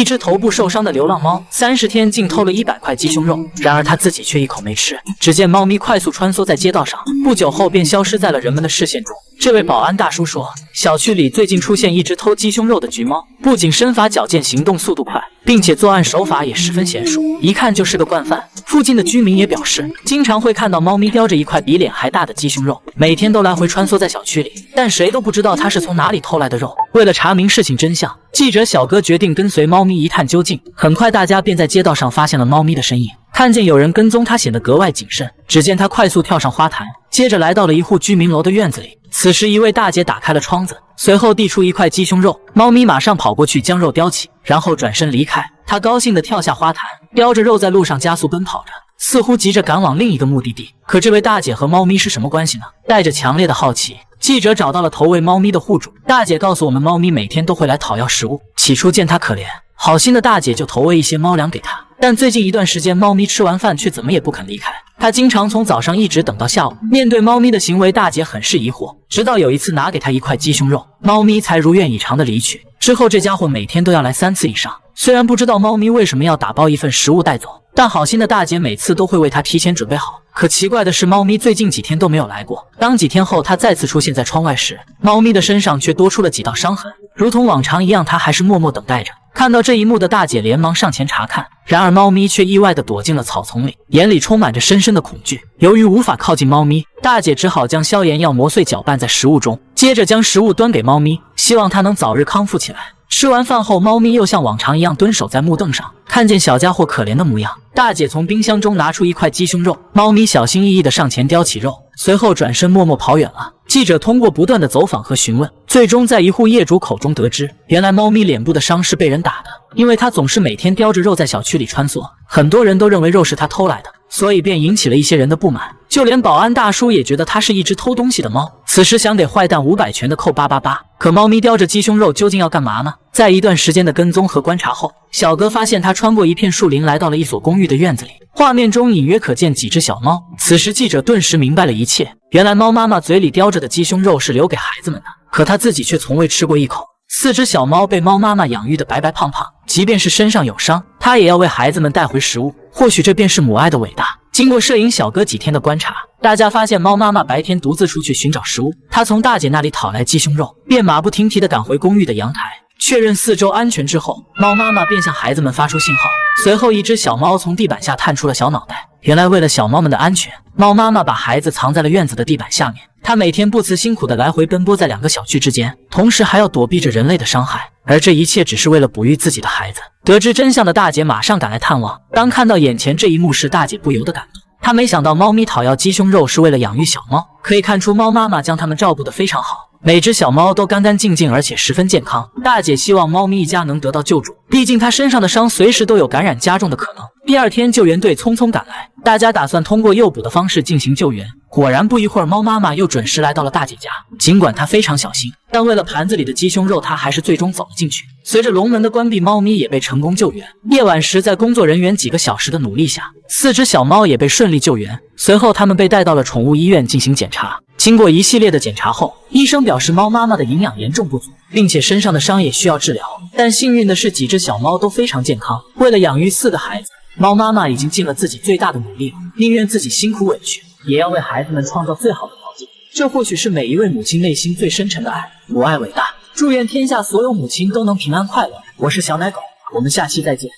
一只头部受伤的流浪猫，30天竟偷了100块鸡胸肉，然而他自己却一口没吃。只见猫咪快速穿梭在街道上，不久后便消失在了人们的视线中。这位保安大叔说，小区里最近出现一只偷鸡胸肉的橘猫，不仅身法矫健，行动速度快，并且作案手法也十分娴熟，一看就是个惯犯。附近的居民也表示，经常会看到猫咪叼着一块比脸还大的鸡胸肉，每天都来回穿梭在小区里，但谁都不知道它是从哪里偷来的肉。为了查明事情真相，记者小哥决定跟随猫咪一探究竟。很快，大家便在街道上发现了猫咪的身影。看见有人跟踪它，显得格外谨慎。只见它快速跳上花坛，接着来到了一户居民楼的院子里。此时，一位大姐打开了窗子，随后递出一块鸡胸肉。猫咪马上跑过去将肉叼起，然后转身离开。它高兴地跳下花坛，叼着肉在路上加速奔跑着，似乎急着赶往另一个目的地。可这位大姐和猫咪是什么关系呢？带着强烈的好奇，记者找到了投喂猫咪的户主。大姐告诉我们，猫咪每天都会来讨要食物。起初见它可怜，好心的大姐就投喂一些猫粮给它。但最近一段时间，猫咪吃完饭却怎么也不肯离开，她经常从早上一直等到下午。面对猫咪的行为，大姐很是疑惑，直到有一次拿给她一块鸡胸肉，猫咪才如愿以偿的离去。之后这家伙每天都要来3次以上。虽然不知道猫咪为什么要打包一份食物带走，但好心的大姐每次都会为它提前准备好。可奇怪的是，猫咪最近几天都没有来过。当几天后它再次出现在窗外时，猫咪的身上却多出了几道伤痕，如同往常一样，它还是默默等待着。看到这一幕的大姐连忙上前查看，然而猫咪却意外地躲进了草丛里，眼里充满着深深的恐惧。由于无法靠近猫咪，大姐只好将消炎药磨碎搅拌在食物中，接着将食物端给猫咪，希望它能早日康复起来。吃完饭后，猫咪又像往常一样蹲守在木凳上。看见小家伙可怜的模样，大姐从冰箱中拿出一块鸡胸肉，猫咪小心翼翼地上前叼起肉，随后转身默默跑远了。记者通过不断的走访和询问，最终在一户业主口中得知，原来猫咪脸部的伤是被人打的，因为它总是每天叼着肉在小区里穿梭，很多人都认为肉是它偷来的，所以便引起了一些人的不满。就连保安大叔也觉得它是一只偷东西的猫，此时想给坏蛋500拳的扣888。可猫咪叼着鸡胸肉究竟要干嘛呢？在一段时间的跟踪和观察后，小哥发现它穿过一片树林，来到了一所公寓的院子里。画面中隐约可见几只小猫。此时记者顿时明白了一切，原来猫妈妈嘴里叼着的鸡胸肉是留给孩子们的，可它自己却从未吃过一口。4只小猫被猫妈妈养育的白白胖胖，即便是身上有伤，它也要为孩子们带回食物。或许这便是母爱的伟大。经过摄影小哥几天的观察，大家发现猫妈妈白天独自出去寻找食物，她从大姐那里讨来鸡胸肉，便马不停蹄地赶回公寓的阳台。确认4周安全之后，猫妈妈便向孩子们发出信号。随后一只小猫从地板下探出了小脑袋，原来为了小猫们的安全，猫妈妈把孩子藏在了院子的地板下面。她每天不辞辛苦地来回奔波在2个小区之间，同时还要躲避着人类的伤害，而这一切只是为了哺育自己的孩子。得知真相的大姐马上赶来探望，当看到眼前这一幕时，大姐不由得感动。她没想到猫咪讨要鸡胸肉是为了养育小猫，可以看出猫妈妈将它们照顾得非常好，每只小猫都干干净净，而且十分健康。大姐希望猫咪一家能得到救助，毕竟它身上的伤随时都有感染加重的可能。第2天，救援队匆匆赶来，大家打算通过诱捕的方式进行救援。果然不一会儿，猫妈妈又准时来到了大姐家。尽管她非常小心，但为了盘子里的鸡胸肉，她还是最终走了进去。随着笼门的关闭，猫咪也被成功救援。夜晚时，在工作人员几个小时的努力下，4只小猫也被顺利救援。随后，它们被带到了宠物医院进行检查。经过一系列的检查后，医生表示猫妈妈的营养严重不足，并且身上的伤也需要治疗。但幸运的是，几只小猫都非常健康。为了养育4个孩子，猫妈妈已经尽了自己最大的努力了，宁愿自己辛苦委屈，也要为孩子们创造最好的条件。这或许是每一位母亲内心最深沉的爱。母爱伟大，祝愿天下所有母亲都能平安快乐。我是小奶狗，我们下期再见。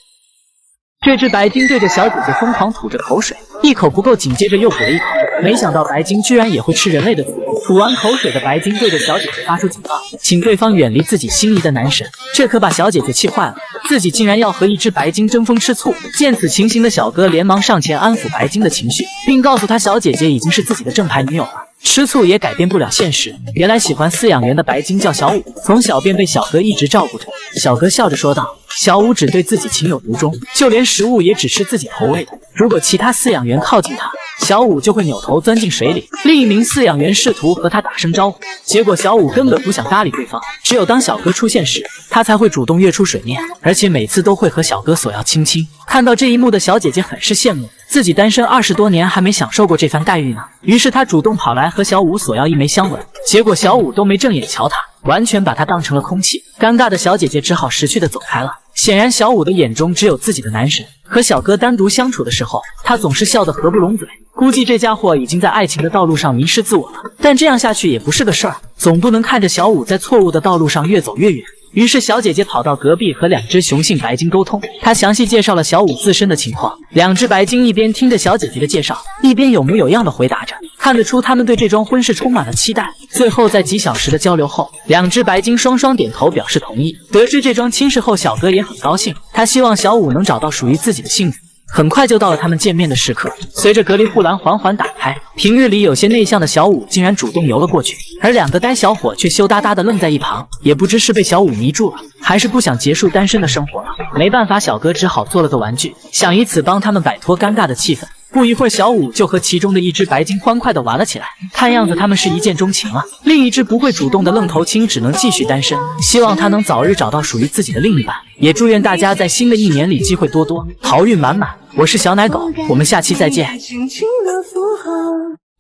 这只白鲸对着小姐姐疯狂吐着口水，一口不够，紧接着又补了一口。没想到白鲸居然也会吃人类的土。吐完口水的白鲸对着小姐姐发出警告，请对方远离自己心仪的男神。这可把小姐姐气坏了，自己竟然要和一只白鲸争风吃醋。见此情形的小哥连忙上前安抚白鲸的情绪，并告诉她小姐姐已经是自己的正牌女友了，吃醋也改变不了现实。原来喜欢饲养员的白鲸叫小五，从小便被小哥一直照顾着。小哥笑着说道，小五只对自己情有独钟，就连食物也只是自己投喂的，如果其他饲养员靠近他，小五就会扭头钻进水里。另一名饲养员试图和他打声招呼，结果小五根本不想搭理对方，只有当小哥出现时，他才会主动跃出水面，而且每次都会和小哥索要亲亲。看到这一幕的小姐姐很是羡慕，自己单身20多年还没享受过这番待遇呢。于是她主动跑来和小五索要一枚香吻，结果小五都没正眼瞧她，完全把她当成了空气。尴尬的小姐姐只好识趣的走开了。显然小五的眼中只有自己的男神。和小哥单独相处的时候，他总是笑得合不拢嘴。估计这家伙已经在爱情的道路上迷失自我了。但这样下去也不是个事儿，总不能看着小五在错误的道路上越走越远。于是小姐姐跑到隔壁和两只雄性白鲸沟通，她详细介绍了小五自身的情况。两只白鲸一边听着小姐姐的介绍，一边有模有样的回答着，看得出他们对这桩婚事充满了期待。最后在几小时的交流后，两只白鲸双双点头表示同意。得知这桩亲事后，小哥也很高兴，他希望小五能找到属于自己的幸福。很快就到了他们见面的时刻，随着隔离护栏缓缓打开，平日里有些内向的小五竟然主动游了过去，而两个呆小伙却羞答答地愣在一旁，也不知是被小五迷住了，还是不想结束单身的生活了。没办法，小哥只好做了个玩具，想以此帮他们摆脱尴尬的气氛。不一会儿，小五就和其中的一只白鲸欢快地玩了起来，看样子他们是一见钟情了。另一只不会主动的愣头青只能继续单身，希望他能早日找到属于自己的另一半，也祝愿大家在新的一年里机会多多，好运满满。我是小奶狗，我们下期再见。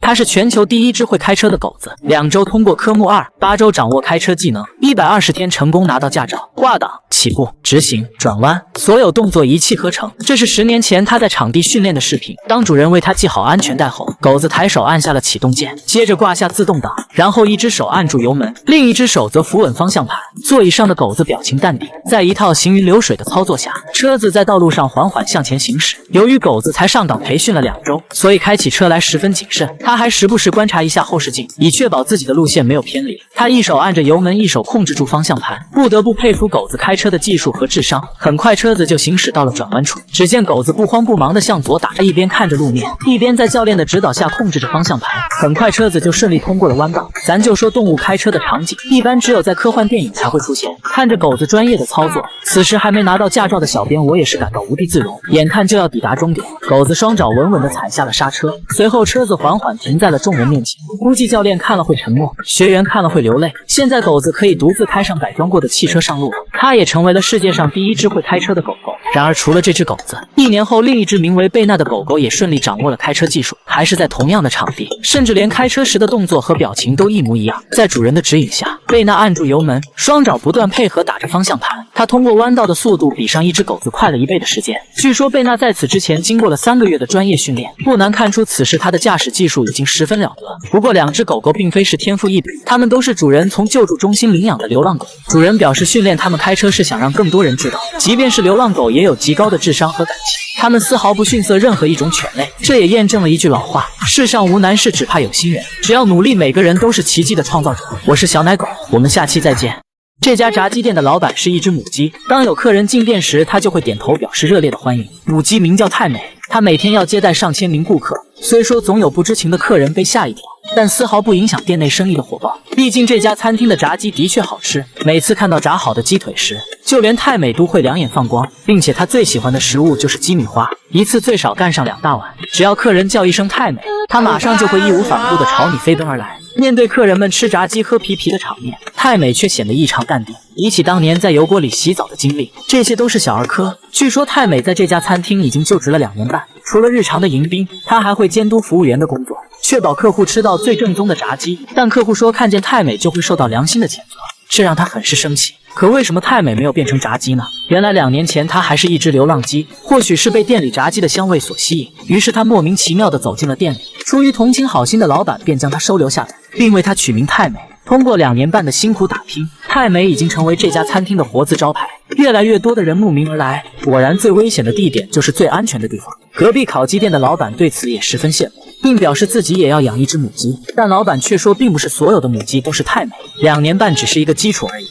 它是全球第一只会开车的狗子，2周通过科目2， 8周掌握开车技能，120天成功拿到驾照，挂档、起步、直行、转弯，所有动作一气呵成。这是10年前他在场地训练的视频。当主人为他系好安全带后，狗子抬手按下了启动键，接着挂下自动挡，然后一只手按住油门，另一只手则扶稳方向盘。座椅上的狗子表情淡定，在一套行云流水的操作下，车子在道路上缓缓向前行驶。由于狗子才上岗培训了2周，所以开起车来十分谨慎。他还时不时观察一下后视镜，以确保自己的路线没有偏离。他一手按着油门，一手控制住方向盘，不得不佩服狗子开车的技术和智商。很快车子就行驶到了转弯处，只见狗子不慌不忙地向左打，一边看着路面，一边在教练的指导下控制着方向盘。很快车子就顺利通过了弯道。咱就说动物开车的场景，一般只有在科幻电影才会出现。看着狗子专业的操作，此时还没拿到驾照的小编我也是感到无地自容。眼看就要抵达终点，狗子双爪稳稳地踩下了刹车，随后车子缓缓停在了众人面前。估计教练看了会沉默，学员看了会流泪。现在狗子可以独自开上改装过的汽车上路了，它也成为了世界上第一只会开车的狗狗。然而除了这只狗子，1年后另一只名为贝娜的狗狗也顺利掌握了开车技术，还是在同样的场地，甚至连开车时的动作和表情都一模一样。在主人的指引下，贝娜按住油门，双爪不断配合打着方向盘，她通过弯道的速度比上一只狗子快了1倍的时间。据说贝娜在此之前经过了3个月的专业训练，不难看出此时她的驾驶技术已经十分了得。不过2只狗狗并非是天赋异禀，它们都是主人从救助中心领养的流浪狗。主人表示训练它们开车是想让更多人知道，即便是流浪狗也有极高的智商和感情，它们丝毫不逊色任何一种犬类。这也验证了一句老话，世上无难事只怕有心人，只要努力，每个人都是奇迹的创造者。我是小奶狗，我们下期再见。这家炸鸡店的老板是一只母鸡，当有客人进店时，他就会点头表示热烈的欢迎。母鸡名叫太美，她每天要接待上千名顾客，虽说总有不知情的客人被吓一跳，但丝毫不影响店内生意的火爆。毕竟这家餐厅的炸鸡的确好吃，每次看到炸好的鸡腿时，就连太美都会两眼放光，并且她最喜欢的食物就是鸡米花，一次最少干上2大碗。只要客人叫一声太美，她马上就会义无反顾地朝你飞奔而来。面对客人们吃炸鸡喝皮皮的场面，太美却显得异常淡定。比起当年在油锅里洗澡的经历，这些都是小儿科。据说太美在这家餐厅已经就职了2年半，除了日常的迎宾，她还会监督服务员的工作，确保客户吃到最正宗的炸鸡。但客户说看见太美就会受到良心的谴责，这让他很是生气。可为什么太美没有变成炸鸡呢？原来2年前她还是一只流浪鸡，或许是被店里炸鸡的香味所吸引，于是她莫名其妙地走进了店里。出于同情好心的老板便将她收留下来，并为她取名太美。通过2年半的辛苦打拼，太美已经成为这家餐厅的活字招牌，越来越多的人慕名而来。果然最危险的地点就是最安全的地方。隔壁烤鸡店的老板对此也十分羡慕，并表示自己也要养一只母鸡，但老板却说并不是所有的母鸡都是太美，2年半只是一个基础而已。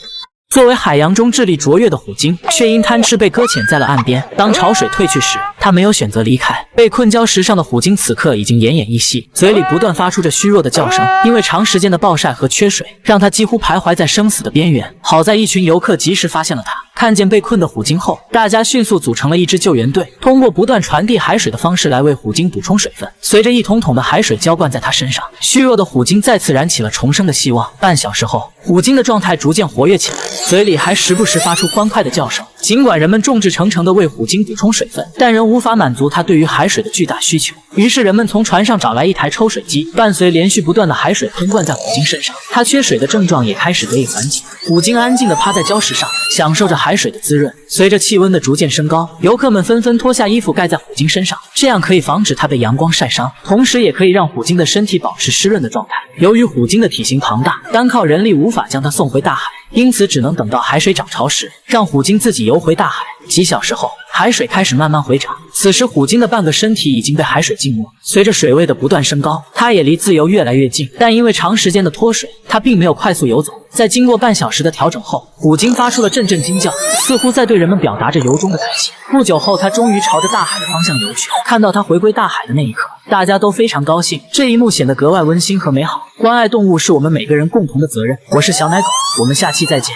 作为海洋中智力卓越的虎鲸，却因贪吃被搁浅在了岸边。当潮水退去时，它没有选择离开。被困礁石上的虎鲸此刻已经奄奄一息，嘴里不断发出着虚弱的叫声。因为长时间的暴晒和缺水，让它几乎徘徊在生死的边缘。好在一群游客及时发现了它，看见被困的虎鲸后，大家迅速组成了一支救援队，通过不断传递海水的方式来为虎鲸补充水分。随着一桶桶的海水浇灌在它身上，虚弱的虎鲸再次燃起了重生的希望。半小时后，虎鲸的状态逐渐活跃起来，嘴里还时不时发出欢快的叫声。尽管人们众志成城地为虎鲸补充水分，但仍无法满足它对于海水的巨大需求。于是人们从船上找来一台抽水机，伴随连续不断的海水喷灌在虎鲸身上，它缺水的症状也开始得以缓解。虎鲸安静地趴在礁石上，享受着海水的滋润。随着气温的逐渐升高，游客们纷纷脱下衣服盖在虎鲸身上，这样可以防止它被阳光晒伤，同时也可以让虎鲸的身体保持湿润的状态。由于虎鲸的体型庞大，单靠人力无法将它送回大海，因此只能等到海水涨潮时，让虎鲸自己游回大海。几小时后，海水开始慢慢回涨，此时虎鲸的半个身体已经被海水浸没。随着水位的不断升高，它也离自由越来越近，但因为长时间的脱水，它并没有快速游走。在经过半小时的调整后，虎鲸发出了阵阵惊叫，似乎在对人们表达着由衷的感谢。不久后，它终于朝着大海的方向游去。看到它回归大海的那一刻，大家都非常高兴，这一幕显得格外温馨和美好。关爱动物是我们每个人共同的责任。我是小奶狗，我们下期再见。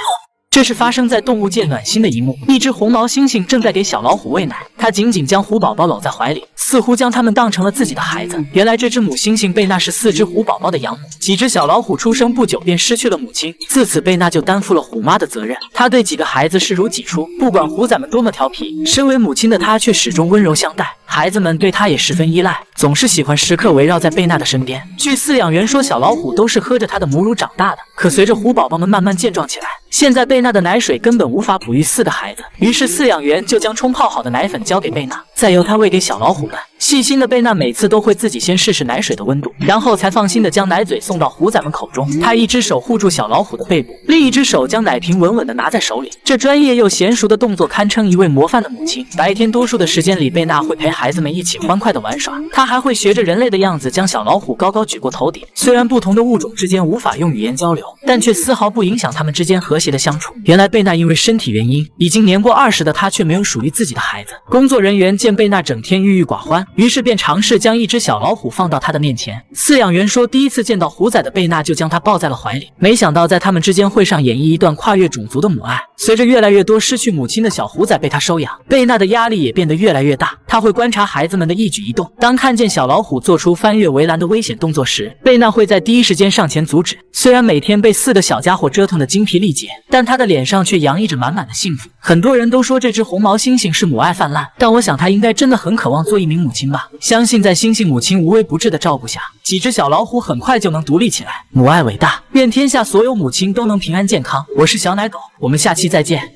这是发生在动物界暖心的一幕，一只红毛猩猩正在给小老虎喂奶，它紧紧将虎宝宝搂在怀里，似乎将它们当成了自己的孩子。原来这只母猩猩贝娜是4只虎宝宝的养母，几只小老虎出生不久便失去了母亲，自此贝娜就担负了虎妈的责任。她对几个孩子视如己出，不管虎崽们多么调皮，身为母亲的她却始终温柔相待，孩子们对她也十分依赖，总是喜欢时刻围绕在贝娜的身边。据饲养员说，小老虎都是喝着她的母乳长大的，可随着虎宝宝们慢慢健壮起来，现在贝娜的奶水根本无法哺育4个孩子，于是饲养员就将冲泡好的奶粉交给贝娜，再由她喂给小老虎们。细心的贝娜每次都会自己先试试奶水的温度，然后才放心的将奶嘴送到虎崽们口中。她一只手护住小老虎的背部，另一只手将奶瓶稳稳地拿在手里，这专业又娴熟的动作堪称一位模范的母亲。白天多数的时间里，贝娜会陪孩子们一起欢快地玩耍，她还会学着人类的样子将小老虎高高举过头顶。虽然不同的物种之间无法用语言交流，但却丝毫不影响他们之间和谐的相处。原来贝娜因为身体原因，已经年过20的她却没有属于自己的孩子。工作人员见贝娜整天郁郁寡欢，于是便尝试将一只小老虎放到她的面前。饲养员说，第一次见到虎崽的贝娜就将它抱在了怀里，没想到在他们之间会上演绎一段跨越种族的母爱。随着越来越多失去母亲的小虎崽被她收养，贝娜的压力也变得越来越大。她会观察孩子们的一举一动，当看见小老虎做出翻越围栏的危险动作时，贝娜会在第一时间上前阻止。虽然每天被4个小家伙折腾得精疲力竭，但她的脸上却洋溢着满满的幸福。很多人都说这只红毛猩猩是母爱泛滥，但我想它应该真的很渴望做一名母亲吧。相信在猩猩母亲无微不至的照顾下，几只小老虎很快就能独立起来。母爱伟大，愿天下所有母亲都能平安健康。我是小奶狗，我们下期再见。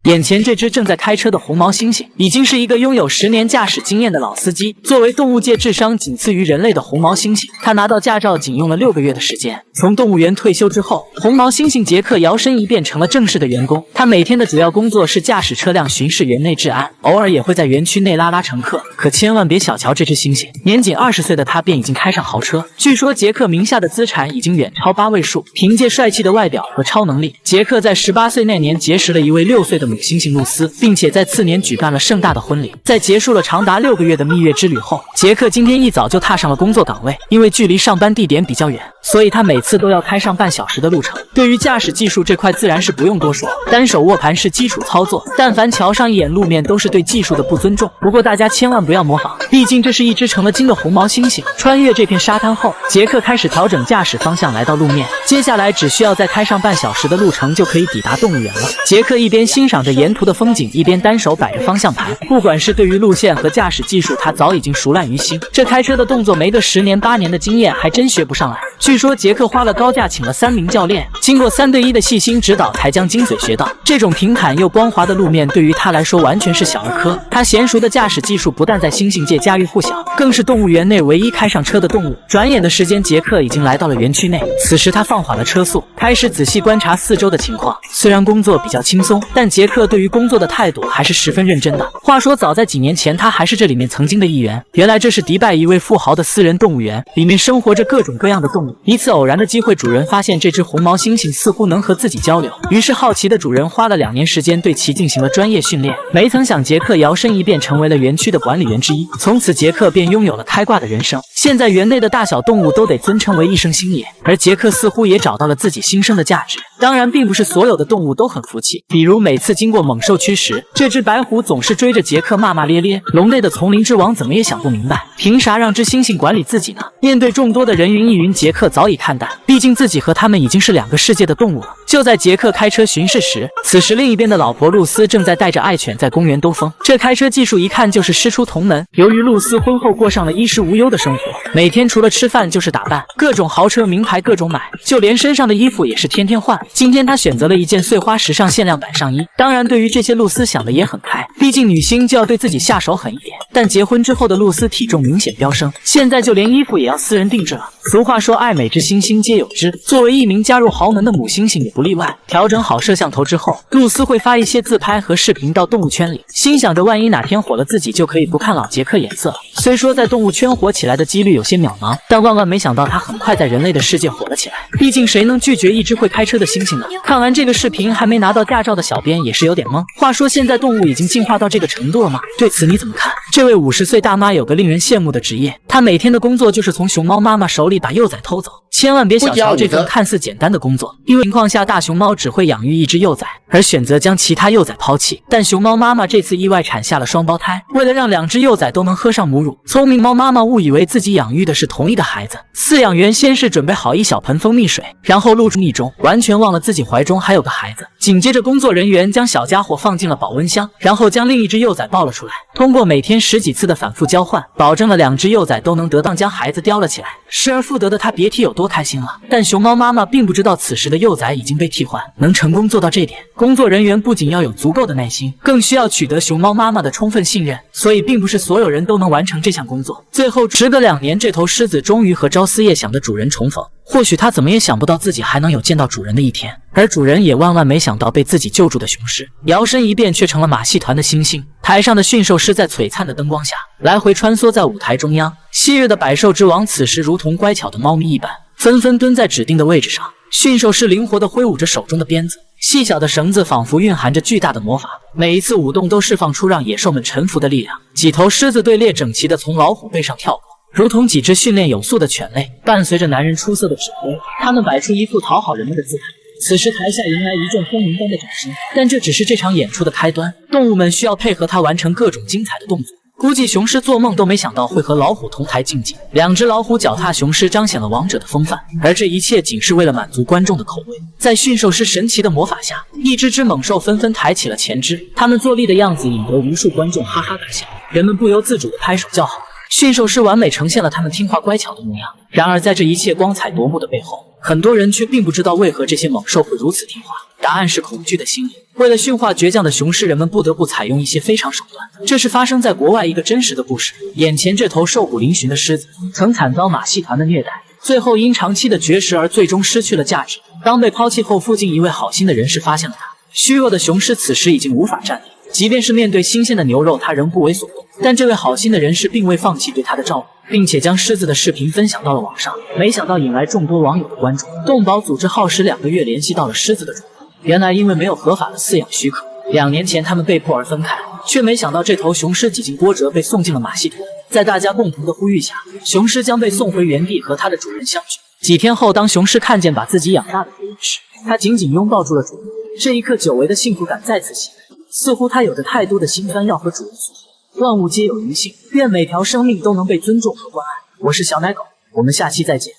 眼前这只正在开车的红毛猩猩，已经是一个拥有10年驾驶经验的老司机。作为动物界智商仅次于人类的红毛猩猩，他拿到驾照仅用了6个月的时间。从动物园退休之后，红毛猩猩杰克摇身一变成了正式的员工。他每天的主要工作是驾驶车辆巡视园内治安，偶尔也会在园区内拉拉乘客。可千万别小瞧这只猩猩，年仅20岁的他便已经开上豪车。据说杰克名下的资产已经远超8位数。凭借帅气的外表和超能力，杰克在18岁那年结识了一位6岁的母猩猩露丝，并且在次年举办了盛大的婚礼。在结束了长达6个月的蜜月之旅后，杰克今天一早就踏上了工作岗位。因为距离上班地点比较远，所以他每次都要开上半小时的路程。对于驾驶技术这块自然是不用多说，单手握盘是基础操作，但凡瞧上一眼路面都是对技术的不尊重。不过大家千万不要模仿，毕竟这是一只成了精的红毛猩猩。穿越这片沙滩后，杰克开始调整驾驶方向来到路面，接下来只需要再开上半小时的路程就可以抵达动物园了。杰克一边欣赏着沿途的风景，一边单手摆着方向盘。不管是对于路线和驾驶技术，他早已经熟烂于心。这开车的动作没个10年8年的经验还真学不上来。据说杰克花了高价请了3名教练，经过3对1的细心指导，才将精髓学到。这种平坦又光滑的路面对于他来说完全是小儿科。他娴熟的驾驶技术不但在猩猩界家喻户晓，更是动物园内唯一开上车的动物。转眼的时间，杰克已经来到了园区内。此时他放缓了车速，开始仔细观察4周的情况。虽然工作比较轻松，但杰克对于工作的态度还是十分认真的。话说早在几年前，他还是这里面曾经的一员。原来这是迪拜一位富豪的私人动物园，里面生活着各种各样的动物。一次偶然的机会，主人发现这只红毛猩猩似乎能和自己交流，于是好奇的主人花了2年时间对其进行了专业训练。没曾想杰克摇身一变成为了园区的管理员之一，从此杰克便拥有了开挂的人生。现在园内的大小动物都得尊称为一声星爷，而杰克似乎也找到了自己新生的价值。当然并不是所有的动物都很服气，比如每次经过猛兽区时，这只白虎总是追着杰克骂骂咧咧。笼内的丛林之王怎么也想不明白，凭啥让只猩猩管理自己呢？面对众多的人云亦云，杰克早已看淡，毕竟自己和他们已经是两个世界的动物了。就在杰克开车巡视时，此时另一边的老婆露丝正在带着爱犬在公园兜风，这开车技术一看就是师出同门。由于露丝婚后过上了衣食无忧的生活，每天除了吃饭就是打扮，各种豪车名牌各种买，就连身上的衣服也是天天换。今天她选择了一件碎花时尚限量版上衣，当然对于这些露丝想的也很开，毕竟女星就要对自己下手狠一点。但结婚之后的露丝体重明显飙升，现在就连衣服也要私人定制了。俗话说爱美之心心皆有之，作为一名加入豪门的母猩猩也不例外。调整好摄像头之后，露丝会发一些自拍和视频到动物圈里，心想着万一哪天火了，自己就可以不看老杰克眼色。虽说在动物圈火起来的几率有些渺茫，但万万没想到他很快在人类的世界火了起来。毕竟谁能拒绝一只会开车的猩猩呢？看完这个视频，还没拿到驾照的小编也是有点懵。话说现在动物已经进化到这个程度了吗？对此你怎么看？这位50岁大妈有个令人羡慕的职业，她每天的工作就是从熊猫妈妈手里把幼崽偷走。千万别小瞧这份看似简单的工作，因为情况下大熊猫只会养育一只幼崽，而选择将其他幼崽抛弃。但熊猫妈妈这次意外产下了双胞胎，为了让2只幼崽都能喝上母乳，聪明猫妈妈误以为自己养育的是同一个孩子。饲养员先是准备好一小盆蜂蜜水，然后露出蜜中，完全忘了自己怀中还有个孩子。紧接着工作人员将小家伙放进了保温箱，然后将另一只幼崽抱了出来。通过每天10几次的反复交换，保证了2只幼崽都能得当将孩子叼了起来。失而复得的他别提有多开心了。但熊猫妈妈并不知道此时的幼崽已经被替换，能成功做到这点，工作人员不仅要有足够的耐心，更需要取得熊猫妈妈的充分信任，所以并不是所有人都能完成这项工作。最后时隔2年，这头狮子终于和朝思夜想的主人重逢。或许他怎么也想不到自己还能有见到主人的一天，而主人也万万没想到被自己救助的雄狮摇身一变却成了马戏团的猩猩。台上的驯兽师在璀璨的灯光下来回穿梭在舞台中央，昔日的百兽之王此时如同乖巧的猫咪一般，纷纷蹲在指定的位置上。驯兽师灵活地挥舞着手中的鞭子，细小的绳子仿佛蕴含着巨大的魔法，每一次舞动都释放出让野兽们臣服的力量。几头狮子队列整齐地从老虎背上跳过，如同几只训练有素的犬类，伴随着男人出色的指挥，他们摆出一副讨好人们的姿态。此时台下迎来一阵轰鸣般的掌声，但这只是这场演出的开端，动物们需要配合他完成各种精彩的动作。估计雄狮做梦都没想到会和老虎同台竞技，2只老虎脚踏雄狮，彰显了王者的风范，而这一切仅是为了满足观众的口味。在驯兽师神奇的魔法下，一只只猛兽纷纷抬起了前肢，他们坐立的样子引得无数观众哈哈大笑，人们不由自主地拍手叫好。驯兽师完美呈现了他们听话乖巧的模样。然而在这一切光彩夺目的背后，很多人却并不知道为何这些猛兽会如此听话，答案是恐惧的心理。为了驯化倔强的雄狮，人们不得不采用一些非常手段。这是发生在国外一个真实的故事。眼前这头瘦骨嶙峋的狮子曾惨遭马戏团的虐待，最后因长期的绝食而最终失去了价值。当被抛弃后，附近一位好心的人士发现了它。虚弱的雄狮此时已经无法站立，即便是面对新鲜的牛肉，它仍不为所动。但这位好心的人士并未放弃对他的照顾，并且将狮子的视频分享到了网上，没想到引来众多网友的关注。动保组织耗时2个月联系到了狮子的主人，原来因为没有合法的饲养许可，2年前他们被迫而分开，却没想到这头雄狮几经波折被送进了马戏团。在大家共同的呼吁下，雄狮将被送回原地和它的主人相聚。几天后，当雄狮看见把自己养大的主人时，它紧紧拥抱住了主人。这一刻，久违的幸福感再次袭来，似乎它有着太多的心酸要和主人诉说。万物皆有灵性，愿每条生命都能被尊重和关爱。我是小奶狗，我们下期再见。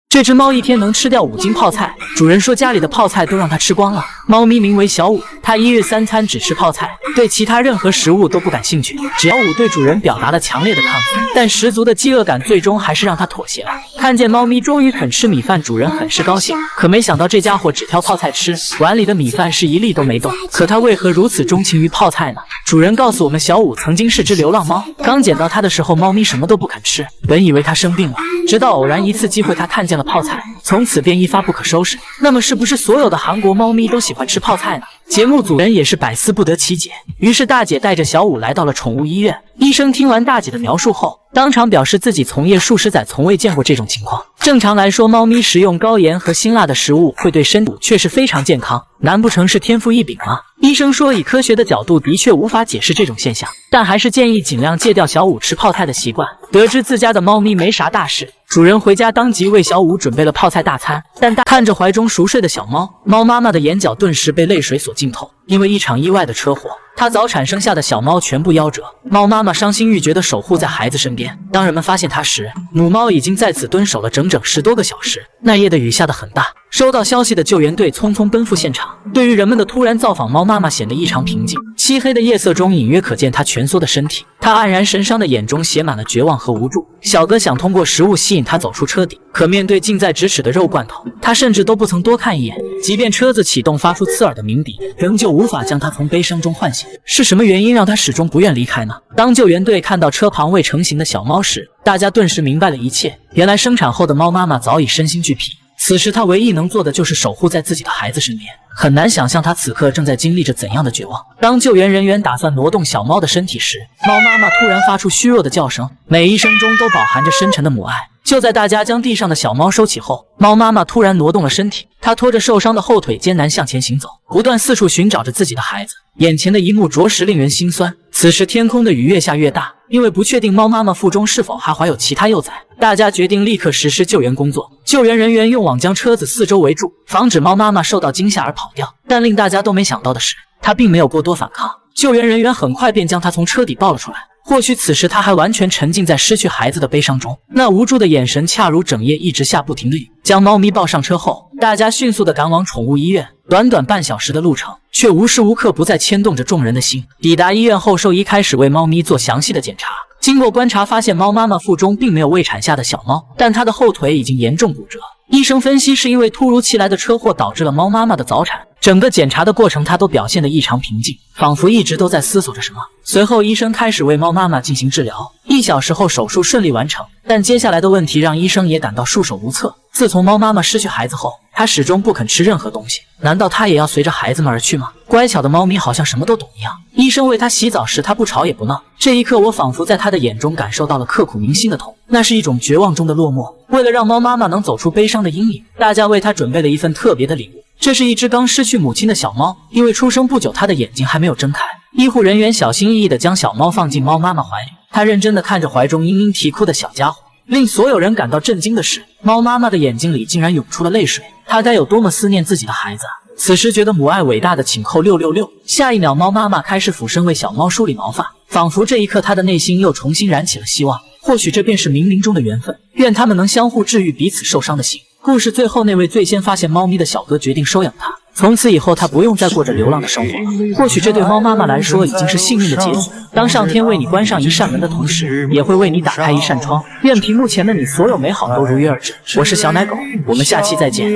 这只猫一天能吃掉5斤泡菜，主人说家里的泡菜都让它吃光了。猫咪名为小五，它1日3餐只吃泡菜，对其他任何食物都不感兴趣。只要五对主人表达了强烈的抗议，但十足的饥饿感最终还是让它妥协了。看见猫咪终于肯吃米饭，主人很是高兴，可没想到这家伙只挑泡菜吃，碗里的米饭是一粒都没动。可它为何如此钟情于泡菜呢？主人告诉我们，小五曾经是只流浪猫，刚捡到它的时候，猫咪什么都不肯吃，本以为它生病了，直到偶然一次机会，它看见了泡菜，从此便一发不可收拾。那么是不是所有的韩国猫咪都喜欢吃泡菜呢？节目组人也是百思不得其解。于是大姐带着小五来到了宠物医院，医生听完大姐的描述后，当场表示自己从业数十载从未见过这种情况。正常来说，猫咪食用高盐和辛辣的食物会对身体确实非常健康，难不成是天赋异禀吗？医生说，以科学的角度的确无法解释这种现象，但还是建议尽量戒掉小五吃泡菜的习惯。得知自家的猫咪没啥大事，主人回家当即为小五准备了泡菜大餐。但看着怀中熟睡的小猫，猫妈妈的眼角顿时被泪水所浸透。因为一场意外的车祸，她早产生下的小猫全部夭折。猫妈妈伤心欲绝地守护在孩子身边。当人们发现她时，母猫已经在此蹲守了整整10多个小时。那夜的雨下得很大，收到消息的救援队匆匆奔赴现场。对于人们的突然造访，猫妈妈显得异常平静。漆黑的夜色中隐约可见她蜷缩的身体，她黯然神伤的眼中写满了绝望和无助。小哥想通过食物吸引她走出车底，可面对近在咫尺的肉罐头，她甚至都不曾多看一眼。即便车子启动，发出刺耳的鸣笛，仍旧无法将她从悲伤中唤醒。是什么原因让她始终不愿离开呢？当救援队看到车旁未成型的小猫时，大家顿时明白了一切。原来生产后的猫妈妈早已身心俱疲，此时她唯一能做的就是守护在自己的孩子身边。很难想象她此刻正在经历着怎样的绝望。当救援人员打算挪动小猫的身体时，猫妈妈突然发出虚弱的叫声，每一声中都饱含着深沉的母爱。就在大家将地上的小猫收起后，猫妈妈突然挪动了身体，她拖着受伤的后腿艰难向前行走，不断四处寻找着自己的孩子。眼前的一幕着实令人心酸。此时天空的雨越下越大，因为不确定猫妈妈腹中是否还怀有其他幼崽，大家决定立刻实施救援工作。救援人员用网将车子四周围住，防止猫妈妈受到惊吓而跑掉。但令大家都没想到的是，她并没有过多反抗，救援人员很快便将她从车底抱了出来。或许此时他还完全沉浸在失去孩子的悲伤中，那无助的眼神恰如整夜一直下不停的雨。将猫咪抱上车后，大家迅速地赶往宠物医院。短短半小时的路程，却无时无刻不在牵动着众人的心。抵达医院后，兽医开始为猫咪做详细的检查。经过观察，发现猫妈妈腹中并没有未产下的小猫，但她的后腿已经严重骨折。医生分析是因为突如其来的车祸导致了猫妈妈的早产。整个检查的过程，她都表现得异常平静，仿佛一直都在思索着什么。随后，医生开始为猫妈妈进行治疗。1小时后，手术顺利完成。但接下来的问题让医生也感到束手无策。自从猫妈妈失去孩子后，她始终不肯吃任何东西。难道她也要随着孩子们而去吗？乖巧的猫咪好像什么都懂一样。医生为她洗澡时，她不吵也不闹。这一刻，我仿佛在她的眼中感受到了刻骨铭心的痛，那是一种绝望中的落寞。为了让猫妈妈能走出悲伤的阴影，大家为她准备了一份特别的礼物。这是一只刚失去母亲的小猫，因为出生不久，它的眼睛还没有睁开。医护人员小心翼翼地将小猫放进猫妈妈怀里，她认真地看着怀中嘤嘤啼哭的小家伙。令所有人感到震惊的是，猫妈妈的眼睛里竟然涌出了泪水。她该有多么思念自己的孩子啊！此时觉得母爱伟大的请扣666。下一秒，猫妈妈开始俯身为小猫梳理毛发，仿佛这一刻她的内心又重新燃起了希望。或许这便是冥冥中的缘分，愿他们能相互治愈彼此受伤的心。故事最后，那位最先发现猫咪的小哥决定收养它，从此以后他不用再过着流浪的生活了。或许这对猫妈妈来说已经是幸运的结局。当上天为你关上一扇门的同时，也会为你打开一扇窗。愿屏幕前的你所有美好都如约而至。我是小奶狗，我们下期再见。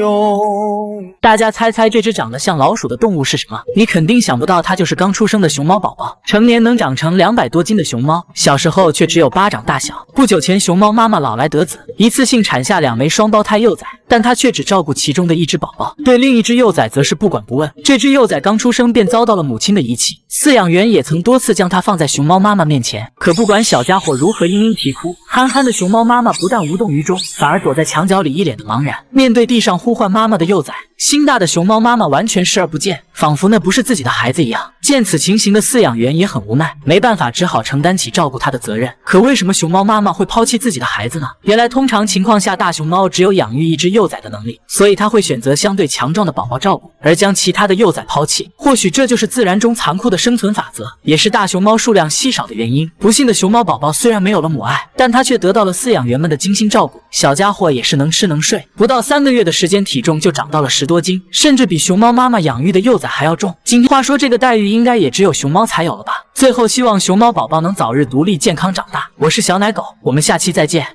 大家猜猜这只长得像老鼠的动物是什么？你肯定想不到，它就是刚出生的熊猫宝宝。成年能长成200多斤的熊猫，小时候却只有巴掌大小。不久前，熊猫妈妈老来得子，一次性产下2枚双胞胎幼崽，但她却只照顾其中的一只宝宝，对另一只幼崽则是不管不问。这只幼崽刚出生便遭到了母亲的遗弃，饲养员也曾多次将它放在熊猫妈妈面前，可不管小家伙如何嘤嘤啼哭，憨憨的熊猫妈妈不但无动于衷，反而躲在墙角里一脸的茫然，面对地上呼唤妈妈的幼崽。心大的熊猫妈妈完全视而不见，仿佛那不是自己的孩子一样。见此情形的饲养员也很无奈，没办法，只好承担起照顾它的责任。可为什么熊猫妈妈会抛弃自己的孩子呢？原来通常情况下，大熊猫只有养育一只幼崽的能力，所以它会选择相对强壮的宝宝照顾，而将其他的幼崽抛弃。或许这就是自然中残酷的生存法则，也是大熊猫数量稀少的原因。不幸的熊猫宝宝虽然没有了母爱，但它却得到了饲养员们的精心照顾。小家伙也是能吃能睡，不到3个月的时间，体重就长到了10多斤，甚至比熊猫妈妈养育的幼崽还要重。话说这个待遇应该也只有熊猫才有了吧？最后希望熊猫宝宝能早日独立健康长大。我是小奶狗，我们下期再见。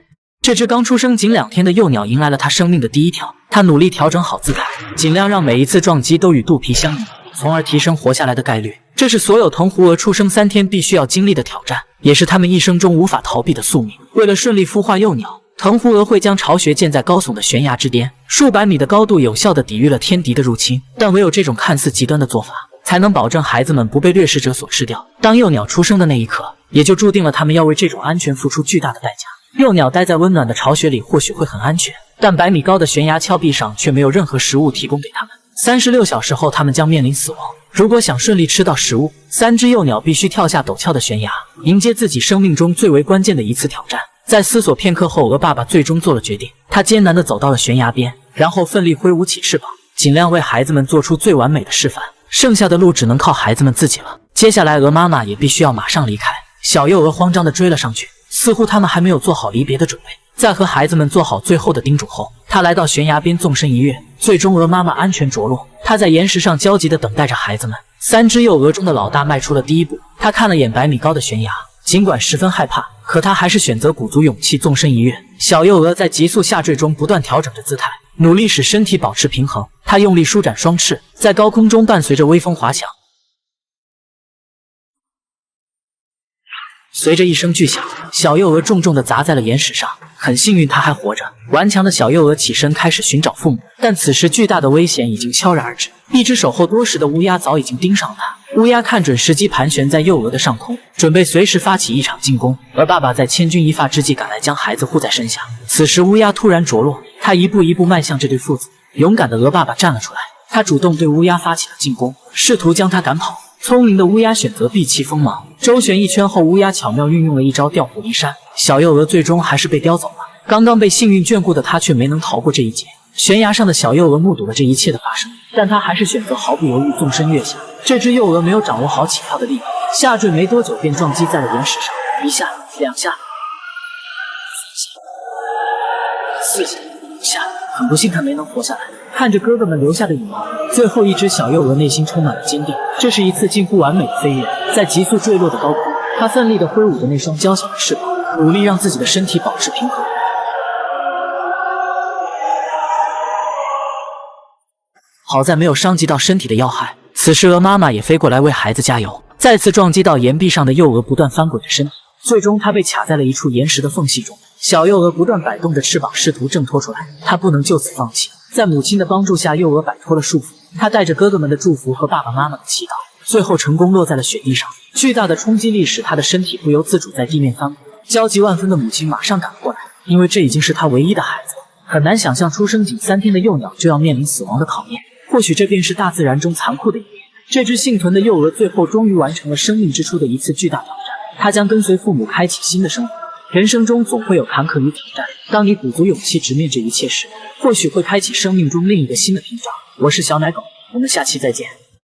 这只刚出生仅2天的幼鸟迎来了它生命的第一跳，它努力调整好姿态，尽量让每一次撞击都与肚皮相应，从而提升活下来的概率。这是所有藤壶鹅出生3天必须要经历的挑战，也是它们一生中无法逃避的宿命。为了顺利孵化幼鸟，藤壶鹅会将巢穴建在高耸的悬崖之巅，数百米的高度有效地抵御了天敌的入侵。但唯有这种看似极端的做法，才能保证孩子们不被掠食者所吃掉。当幼鸟出生的那一刻，也就注定了他们要为这种安全付出巨大的代价。幼鸟待在温暖的巢穴里或许会很安全，但100米高的悬崖峭壁上却没有任何食物提供给他们。36小时后，他们将面临死亡。如果想顺利吃到食物，3只幼鸟必须跳下陡峭的悬崖，迎接自己生命中最为关键的一次挑战。在思索片刻后，鹅爸爸最终做了决定。他艰难地走到了悬崖边，然后奋力挥舞起翅膀，尽量为孩子们做出最完美的示范。剩下的路只能靠孩子们自己了。接下来，鹅妈妈也必须要马上离开。小幼鹅慌张地追了上去，似乎他们还没有做好离别的准备。在和孩子们做好最后的叮嘱后，他来到悬崖边纵身一跃，最终鹅妈妈安全着陆。他在岩石上焦急地等待着孩子们。3只幼鹅中的老大迈出了第一步，他看了眼100米高的悬崖，尽管十分害怕，可他还是选择鼓足勇气纵身一跃。小幼鹅在急速下坠中不断调整着姿态，努力使身体保持平衡。他用力舒展双翅，在高空中伴随着微风滑翔。随着一声巨响，小幼鹅重重地砸在了岩石上。很幸运，它还活着。顽强的小幼鹅起身开始寻找父母，但此时巨大的危险已经悄然而至。一只守候多时的乌鸦早已经盯上了它。乌鸦看准时机，盘旋在幼鹅的上空，准备随时发起一场进攻。而爸爸在千钧一发之际赶来，将孩子护在身下。此时乌鸦突然着落，他一步一步迈向这对父子。勇敢的鹅爸爸站了出来，他主动对乌鸦发起了进攻，试图将它赶跑。聪明的乌鸦选择避其锋芒，周旋一圈后，乌鸦巧妙运用了一招调虎离山，小幼鹅最终还是被叼走了。刚刚被幸运眷顾的它却没能逃过这一劫。悬崖上的小幼鹅目睹了这一切的发生，但它还是选择毫不犹豫纵身跃下。这只幼鹅没有掌握好起跳的力量，下坠没多久便撞击在了岩石上，一下、2下、3下、4下、5下，很不幸它没能活下来。看着哥哥们留下的羽毛，最后一只小幼鹅内心充满了坚定。这是一次近乎完美的飞跃，在急速坠落的高空，它奋力地挥舞着那双娇小的翅膀，努力让自己的身体保持平衡。好在没有伤及到身体的要害。此时鹅妈妈也飞过来为孩子加油。再次撞击到岩壁上的幼鹅不断翻滚着身体，最终它被卡在了一处岩石的缝隙中。小幼鹅不断摆动着翅膀，试图挣脱出来，它不能就此放弃。在母亲的帮助下，幼鹅摆脱了束缚，它带着哥哥们的祝福和爸爸妈妈的祈祷，最后成功落在了雪地上。巨大的冲击力使它的身体不由自主在地面翻滚。焦急万分的母亲马上赶过来，因为这已经是她唯一的孩子了。很难想象出生仅3天的幼鸟就要面临死亡的考验，或许这便是大自然中残酷的一面。这只幸存的幼鹅最后终于完成了生命之初的一次巨大挑战，它将跟随父母开启新的生活。人生中总会有坎坷与挑战，当你鼓足勇气直面这一切时，或许会开启生命中另一个新的篇章。我是小奶狗，我们下期再见。